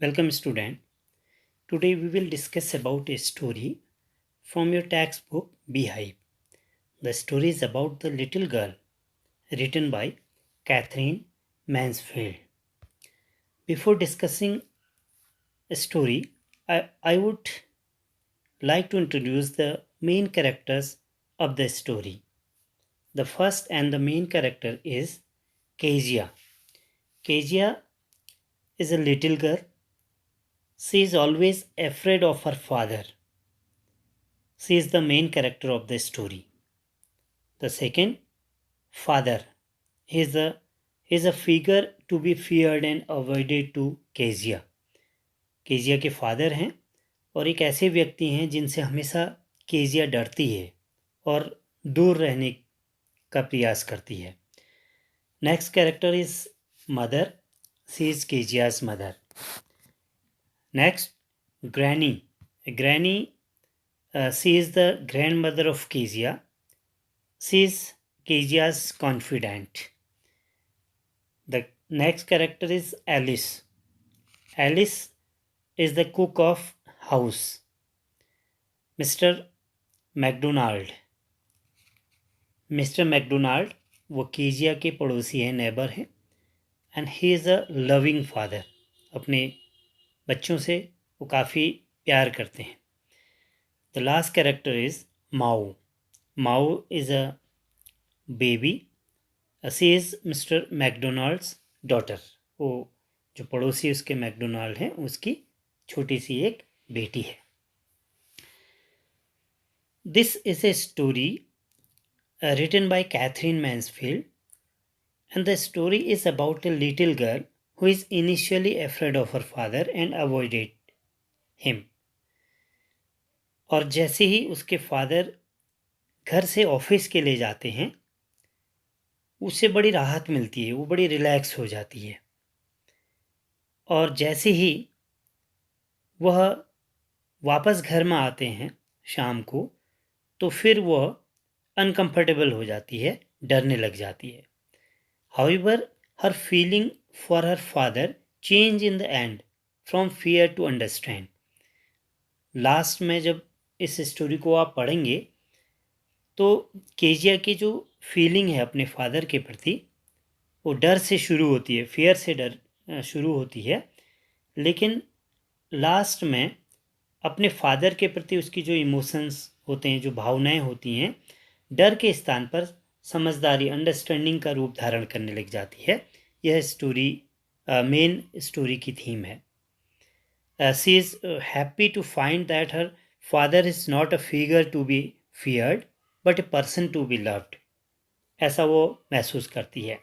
Welcome student. Today we will discuss about a story from your textbook Beehive. The story is about the little girl written by Catherine Mansfield. Before discussing a story, I would like to introduce the main characters of the story. The first and the main character is Kezia. Kezia is a little girl. She is always afraid of her father. She is the main character of the story. The second, father. He is a figure to be feared and avoided to Kezia. Kezia के father हैं और एक ऐसे व्यक्ति हैं जिनसे हमेशा Kezia डरती है और दूर रहने का प्रयास करती है. Next character is mother. She is Kezia's mother. Next, granny. Granny, she is the grandmother of Kezia. She is Kejia's confidant. The next character is Alice. Alice is the cook of house. Mr. McDonald. Mr. McDonald वो Kezia के पड़ोसी हैं, neighbour हैं. And he is a loving father. अपने बच्चों से वो काफ़ी प्यार करते हैं. The last character is Mao. Mao is a baby. She is Mr. McDonald's daughter. वो जो पड़ोसी उसके मैकडोनाल्ड हैं उसकी छोटी सी एक बेटी है. This is a story written by Catherine Mansfield, and the story is about a little girl who is initially afraid of her father and avoided him. और जैसे ही उसके फादर घर से ऑफिस के लिए जाते हैं उससे बड़ी राहत मिलती है, वो बड़ी रिलैक्स हो जाती है. और जैसे ही वह वापस घर में आते हैं शाम को तो फिर वह अनकंफर्टेबल हो जाती है, डरने लग जाती है. However her feeling for her father change in the end from fear to understand. Last में जब इस स्टोरी को आप पढ़ेंगे तो केजिया की जो फीलिंग है अपने फादर के प्रति वो डर से शुरू होती है, फियर से डर शुरू होती है, लेकिन लास्ट में अपने फादर के प्रति उसकी जो इमोशंस होते हैं, जो भावनाएं होती हैं, डर के स्थान पर समझदारी, अंडरस्टैंडिंग का रूप धारण करने लग जाती है. यह स्टोरी मेन स्टोरी की थीम है. She is happy to find that her father is not a figure to be feared but a person to be loved. ऐसा वो महसूस करती है.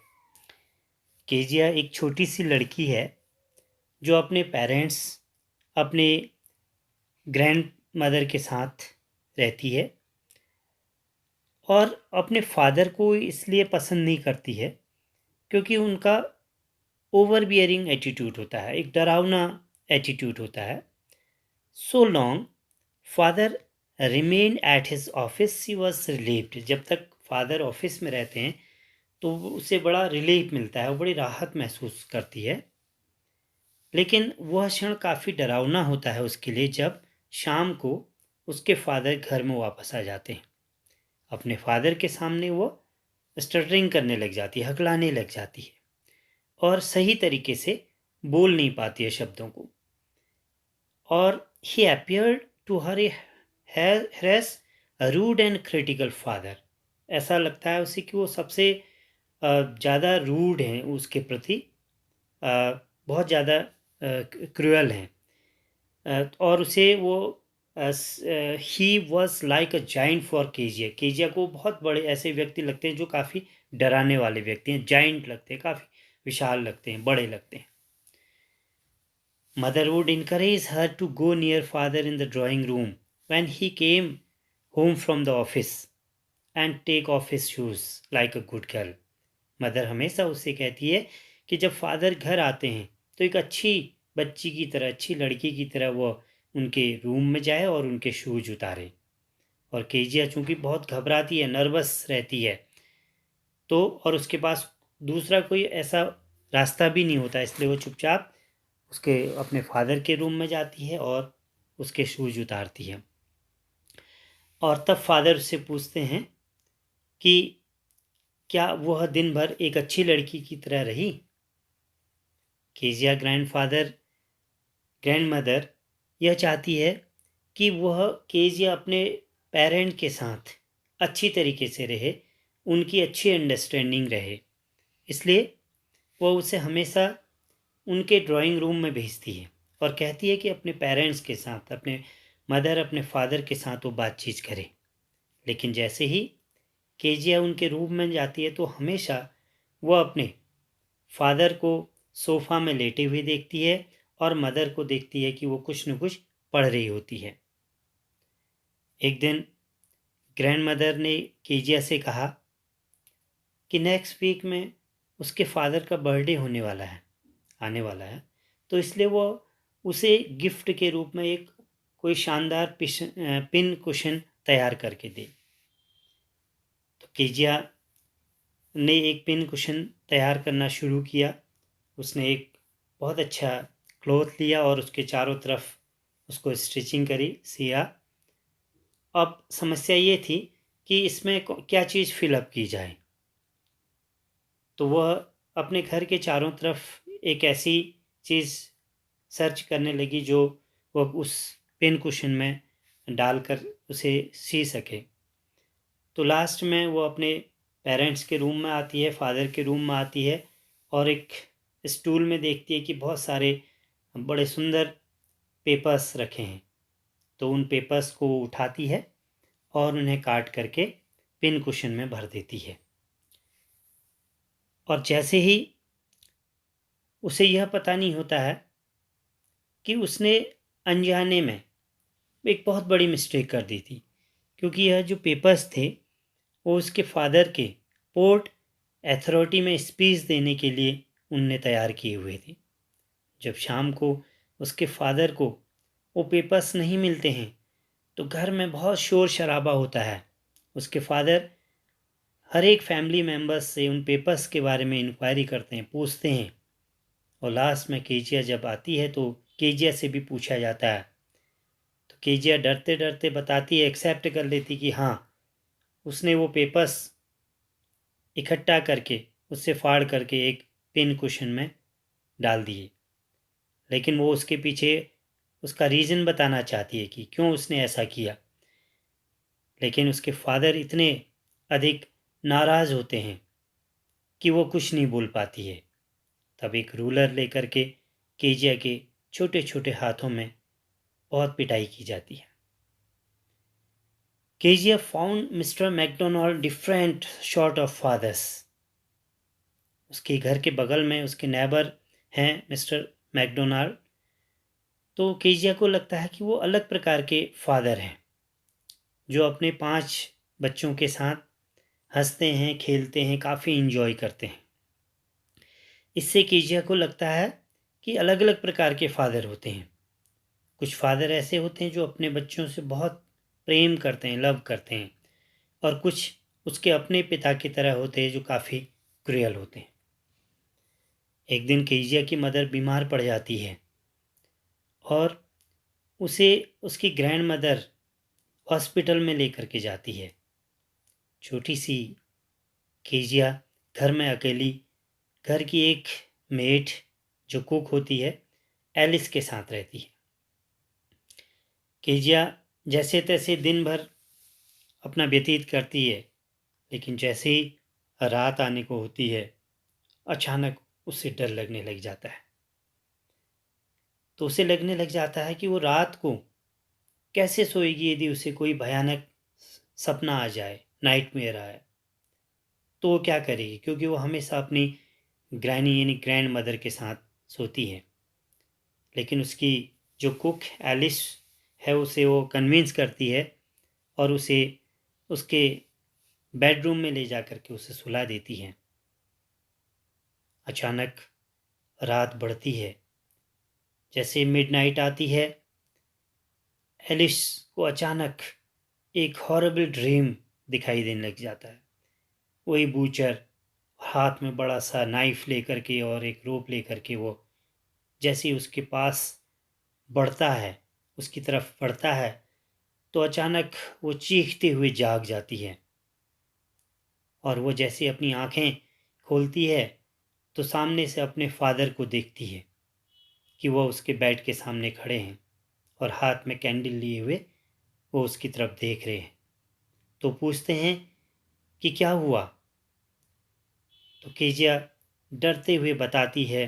केजिया एक छोटी सी लड़की है जो अपने पेरेंट्स, अपने ग्रैंड मदर के साथ रहती है और अपने फादर को इसलिए पसंद नहीं करती है क्योंकि उनका ओवर बियरिंग एटीट्यूड होता है, एक डरावना एटीट्यूड होता है. So long father remain at his office she was relieved. जब तक फादर ऑफिस में रहते हैं तो उसे बड़ा रिलीफ मिलता है, वो बड़ी राहत महसूस करती है. लेकिन वह क्षण काफ़ी डरावना होता है उसके लिए जब शाम को उसके फादर घर में वापस आ जाते हैं. अपने फादर के सामने वो स्टटरिंग करने लग जाती है, हकलाने लग जाती है और सही तरीके से बोल नहीं पाती है शब्दों को. और he appeared to her a harsh rude and critical father. ऐसा लगता है उसे कि वो सबसे ज़्यादा रूड हैं उसके प्रति, बहुत ज़्यादा क्रूअल हैं. और उसे वो he was like a giant for Kezia. Kezia को बहुत बड़े ऐसे व्यक्ति लगते हैं जो काफ़ी डराने वाले व्यक्ति हैं, जाइंट लगते हैं, काफ़ी विशाल लगते हैं, बड़े लगते हैं. Mother would encourage her to go near father in the drawing room when he came home from the office and take off his shoes like a good girl. Mother हमेशा उससे कहती है कि जब फादर घर आते हैं तो एक अच्छी बच्ची की तरह, अच्छी लड़की की तरह वो उनके रूम में जाए और उनके शूज उतारे. और केजिया चूँकि बहुत घबराती है, नर्वस रहती है, तो और उसके पास दूसरा कोई ऐसा रास्ता भी नहीं होता, इसलिए वो चुपचाप उसके अपने फादर के रूम में जाती है और उसके शूज उतारती है। और तब फादर उससे पूछते हैं कि क्या वह दिन भर एक अच्छी लड़की की तरह रही। केजिया ग्रैंडमदर यह चाहती है कि वह केजिया अपने पेरेंट के साथ अच्छी तरीके से रहे, उनकी अच्छी अंडरस्टैंडिंग रहे। इसलिए वह उसे हमेशा उनके ड्राइंग रूम में भेजती है और कहती है कि अपने पेरेंट्स के साथ, अपने फादर के साथ वो बातचीत करे। लेकिन जैसे ही केजिया उनके रूम में जाती है तो हमेशा वह अपने फादर को सोफा में लेटे हुए देखती है और मदर को देखती है कि वो कुछ न कुछ पढ़ रही होती है। एक दिन ग्रैंड मदर ने केजिया से कहा कि नेक्स्ट वीक में उसके फादर का बर्थडे आने वाला है, तो इसलिए वो उसे गिफ्ट के रूप में एक कोई शानदार पिन कुशन तैयार करके दे। तो केजिया ने एक पिन कुशन तैयार करना शुरू किया। उसने एक बहुत अच्छा क्लॉथ लिया और उसके चारों तरफ उसको स्टिचिंग करी, सिया। अब समस्या ये थी कि इसमें क्या चीज़ फिलअप की जाए। तो वह अपने घर के चारों तरफ एक ऐसी चीज़ सर्च करने लगी जो वह उस पिन कुशन में डालकर उसे सी सके। तो लास्ट में वो अपने पेरेंट्स के रूम में आती है, फादर के रूम में आती है और एक स्टूल में देखती है कि बहुत सारे बड़े सुंदर पेपर्स रखे हैं। तो उन पेपर्स को उठाती है और उन्हें काट करके पिन कुशन में भर देती है। और जैसे ही उसे यह पता नहीं होता है कि उसने अनजाने में एक बहुत बड़ी मिस्टेक कर दी थी, क्योंकि यह जो पेपर्स थे वो उसके फादर के पोर्ट अथॉरिटी में स्पीच देने के लिए उनने तैयार किए हुए थे। जब शाम को उसके फादर को वो पेपर्स नहीं मिलते हैं तो घर में बहुत शोर शराबा होता है। उसके फादर हर एक फैमिली मेम्बर्स से उन पेपर्स के बारे में इंक्वायरी करते हैं, पूछते हैं। और लास्ट में केजिया जब आती है तो केजिया से भी पूछा जाता है। तो केजिया डरते डरते बताती है, एक्सेप्ट कर लेती कि हाँ, उसने वो पेपर्स इकट्ठा करके उससे फाड़ करके एक पिन कुशन में डाल दिए। लेकिन वो उसके पीछे उसका रीज़न बताना चाहती है कि क्यों उसने ऐसा किया। लेकिन उसके फादर इतने अधिक नाराज़ होते हैं कि वो कुछ नहीं बोल पाती है। तब एक रूलर लेकर के केजिया के छोटे छोटे हाथों में बहुत पिटाई की जाती है। Kezia found mister Macdonald different sort of fathers. उसके घर के बगल में उसके नेबर हैं मिस्टर मैकडोनाल्ड। तो केजिया को लगता है कि वो अलग प्रकार के फादर हैं जो अपने 5 बच्चों के साथ हंसते हैं, खेलते हैं, काफ़ी इंजॉय करते हैं। इससे केजिया को लगता है कि अलग अलग प्रकार के फादर होते हैं। कुछ फादर ऐसे होते हैं जो अपने बच्चों से बहुत प्रेम करते हैं, लव करते हैं, और कुछ उसके अपने पिता की तरह होते हैं जो काफ़ी क्रूएल होते हैं। एक दिन केजिया की मदर बीमार पड़ जाती है और उसे उसकी ग्रैंड मदर हॉस्पिटल में लेकर के जाती है। छोटी सी केजिया घर में अकेली घर की एक मेड जो कुक होती है एलिस के साथ रहती है। केजिया जैसे तैसे दिन भर अपना व्यतीत करती है, लेकिन जैसे ही रात आने को होती है अचानक उसे डर लगने लग जाता है। तो उसे लगने लग जाता है कि वो रात को कैसे सोएगी यदि उसे कोई भयानक सपना आ जाए, नाइटमेयर आए, तो वो क्या करेगी, क्योंकि वो हमेशा अपनी ग्रैनी यानी ग्रैंड मदर के साथ सोती है। लेकिन उसकी जो कुक एलिस है उसे वो कन्विंस करती है और उसे उसके बेडरूम में ले जा कर के उसे सुला देती है। अचानक रात बढ़ती है। जैसे मिडनाइट आती है, एलिस को अचानक एक हॉरिबल ड्रीम दिखाई देने लग जाता है। वही बूचर हाथ में बड़ा सा नाइफ लेकर के और एक रोप लेकर के वो जैसे ही उसके पास बढ़ता है, उसकी तरफ बढ़ता है, तो अचानक वो चीखते हुए जाग जाती है और वो जैसे अपनी आंखें खोलती है तो सामने से अपने फादर को देखती है कि वो उसके बेड के सामने खड़े हैं और हाथ में कैंडल लिए हुए वो उसकी तरफ देख रहे हैं। तो पूछते हैं कि क्या हुआ? तो केजिया डरते हुए बताती है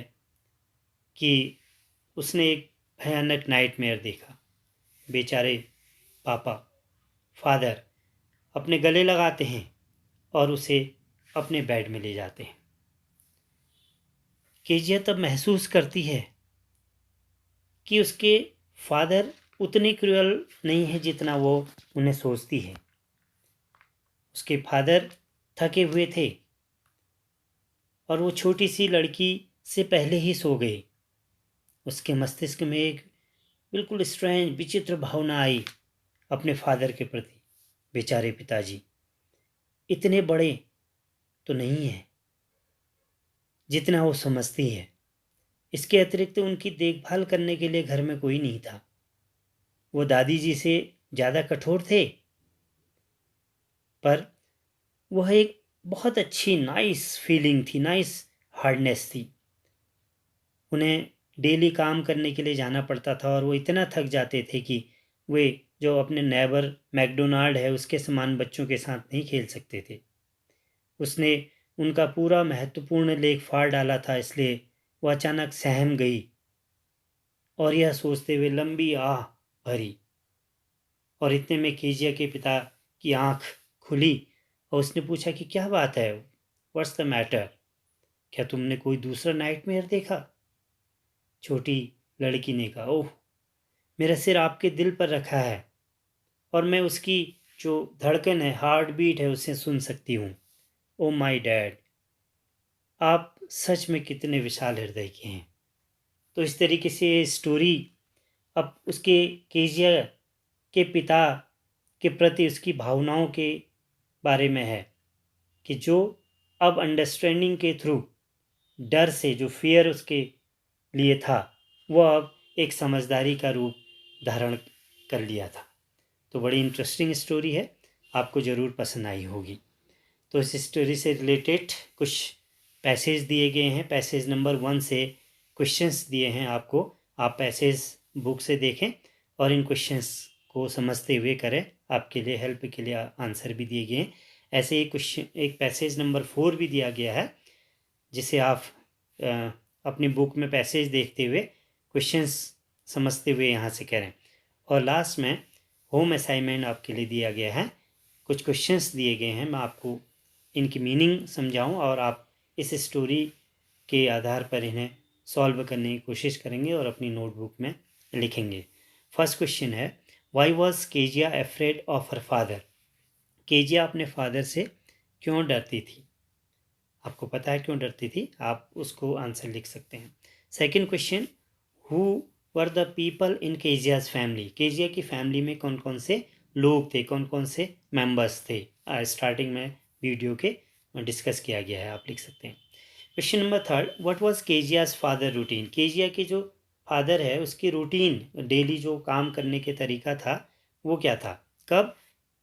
कि उसने एक भयानक नाइटमेयर देखा। बेचारे पापा, फादर अपने गले लगाते हैं और उसे अपने बेड में ले जाते हैं। केजिया तब महसूस करती है कि उसके फादर उतने क्रूअल नहीं है जितना वो उन्हें सोचती है। उसके फादर थके हुए थे और वो छोटी सी लड़की से पहले ही सो गए। उसके मस्तिष्क में एक बिल्कुल स्ट्रेंज विचित्र भावना आई अपने फादर के प्रति। बेचारे पिताजी इतने बड़े तो नहीं है जितना वो समझती है। इसके अतिरिक्त उनकी देखभाल करने के लिए घर में कोई नहीं था। वो दादी जी से ज़्यादा कठोर थे, पर वह एक बहुत अच्छी नाइस फीलिंग थी, नाइस हार्डनेस थी। उन्हें डेली काम करने के लिए जाना पड़ता था और वो इतना थक जाते थे कि वे जो अपने नेबर मैकडोनाल्ड है उसके समान बच्चों के साथ नहीं खेल सकते थे। उसने उनका पूरा महत्वपूर्ण लेख फाड़ डाला था, इसलिए वो अचानक सहम गई और यह सोचते हुए लंबी आह भरी। और इतने में केजिया के पिता की आंख खुली और उसने पूछा कि क्या बात है, व्हाट्स द मैटर? क्या तुमने कोई दूसरा नाइटमेयर देखा? छोटी लड़की ने कहा, ओह, मेरा सिर आपके दिल पर रखा है और मैं उसकी जो धड़कन है, हार्ट बीट है, उसे सुन सकती हूँ। ओ माई डैड, आप सच में कितने विशाल हृदय के हैं। तो इस तरीके से स्टोरी अब उसके केजिया के पिता के प्रति उसकी भावनाओं के बारे में है कि जो अब अंडरस्टैंडिंग के थ्रू डर से जो फियर उसके लिए था वह अब एक समझदारी का रूप धारण कर लिया था। तो बड़ी इंटरेस्टिंग स्टोरी है, आपको ज़रूर पसंद आई होगी। तो इस स्टोरी से रिलेटेड कुछ पैसेज दिए गए हैं। पैसेज नंबर 1 से क्वेश्चंस दिए हैं आपको। आप पैसेज बुक से देखें और इन क्वेश्चंस को समझते हुए करें। आपके लिए हेल्प के लिए आंसर भी दिए गए हैं। ऐसे ही क्वेश्चन एक पैसेज नंबर 4 भी दिया गया है जिसे आप अपनी बुक में पैसेज देखते हुए क्वेश्चंस समझते हुए यहाँ से करें। और लास्ट में होम असाइनमेंट आपके लिए दिया गया है। कुछ क्वेश्चंस दिए गए हैं, मैं आपको इनकी मीनिंग समझाऊं और आप इस स्टोरी के आधार पर इन्हें सॉल्व करने की कोशिश करेंगे और अपनी नोटबुक में लिखेंगे। फर्स्ट क्वेश्चन है, why was Kezia afraid of her father? Kezia अपने फादर से क्यों डरती थी? आपको पता है क्यों डरती थी, आप उसको आंसर लिख सकते हैं। Second question, who were the people in Keziah's family? Kezia की फैमिली में कौन कौन से लोग थे, कौन कौन से मेंबर्स थे? स्टार्टिंग में वीडियो के डिस्कस किया गया है, आप लिख सकते हैं। Question number third, what was Kezia's father routine? Kezia के जो फादर है उसकी रूटीन, डेली जो काम करने के तरीका था वो क्या था? कब?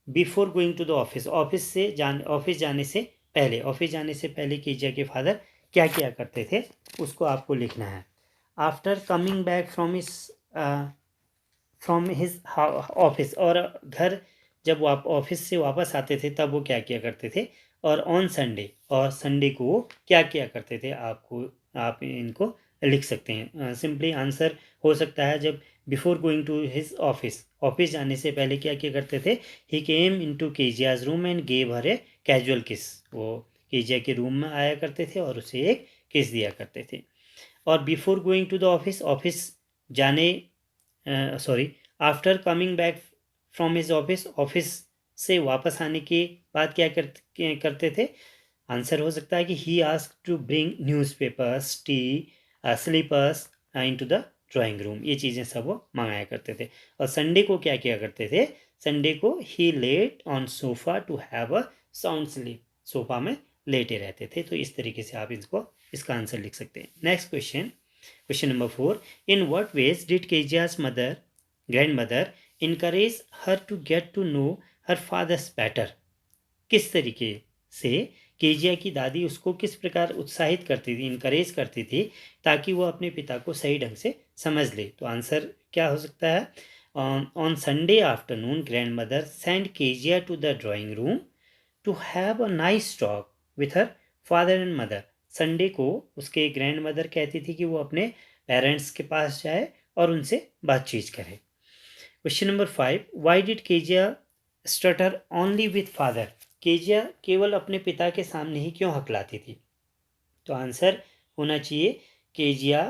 Before going to the office, office जाने से पहले, ऑफिस जाने से पहले केजिया के फादर क्या किया करते थे उसको आपको लिखना है। After coming back from his office, और घर जब वो आप ऑफिस से वापस आते थे तब वो क्या किया करते थे। और ऑन संडे, और संडे को वो क्या किया करते थे, आप इनको लिख सकते हैं। सिंपली आंसर हो सकता है, जब before going to his office, office जाने से पहले क्या किया करते थे, he came in to Kezia's room and gave her a casual kiss. वो केजिया के रूम में आया करते थे और उसे एक किस दिया करते थे। और before going to the office, office जाने sorry, after coming back from his office, office से वापस आने के बाद क्या करते थे? आंसर हो सकता है कि he ask to bring newspapers, tea, slippers into the drawing room. ये चीज़ें सब वो मंगाया करते थे। और संडे को क्या किया करते थे? संडे को he lay on sofa to have a sound sleep, sofa में लेटे रहते थे। तो इस तरीके से आप इसका आंसर लिख सकते हैं। Next question, question number 4, in what ways did Kezia's mother grandmother encourage her to get to know her father's better? किस तरीके से केजिया की दादी उसको किस प्रकार उत्साहित करती थी, इनकरेज करती थी, ताकि वो अपने पिता को सही ढंग से समझ ले? तो आंसर क्या हो सकता है? On Sunday afternoon grandmother send Kezia to the drawing room to have a nice talk with her father and mother. Sunday को उसके ग्रैंड मदर कहती थी कि वो अपने पेरेंट्स के पास जाए और उनसे बातचीत करे। Question number 5, why did Kezia stutter only with father? Kezia केवल अपने पिता के सामने ही क्यों हकलाती थी? तो आंसर होना चाहिए Kezia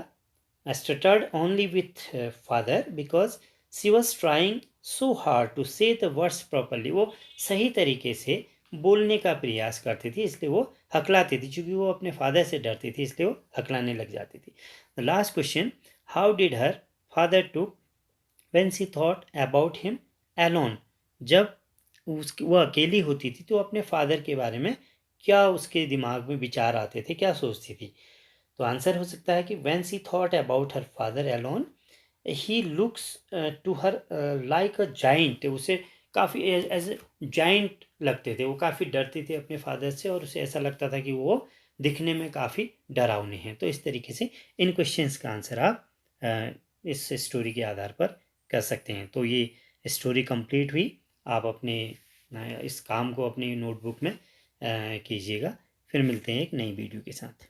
stuttered only with father because she was trying so hard to say the words properly. वो सही तरीके से बोलने का प्रयास करती थी, इसलिए वो हकलाती थी। क्योंकि वो अपने फादर से डरती थी, इसलिए वो हकलाने लग जाती थी। The last question, how did her father to when she thought about him alone? जब उसकी वो अकेली होती थी तो अपने फादर के बारे में क्या उसके दिमाग में विचार आते थे, क्या सोचती थी? तो आंसर हो सकता है कि when she thought about her father alone he looks to her like a giant. उसे काफ़ी एज ए जाइंट लगते थे, वो काफ़ी डरती थी अपने फादर से और उसे ऐसा लगता था कि वो दिखने में काफ़ी डरावने हैं। तो इस तरीके से इन क्वेश्चंस का आंसर आप इस स्टोरी के आधार पर कर सकते हैं। तो ये स्टोरी कंप्लीट हुई। आप अपने इस काम को अपनी नोटबुक में कीजिएगा। फिर मिलते हैं एक नई वीडियो के साथ।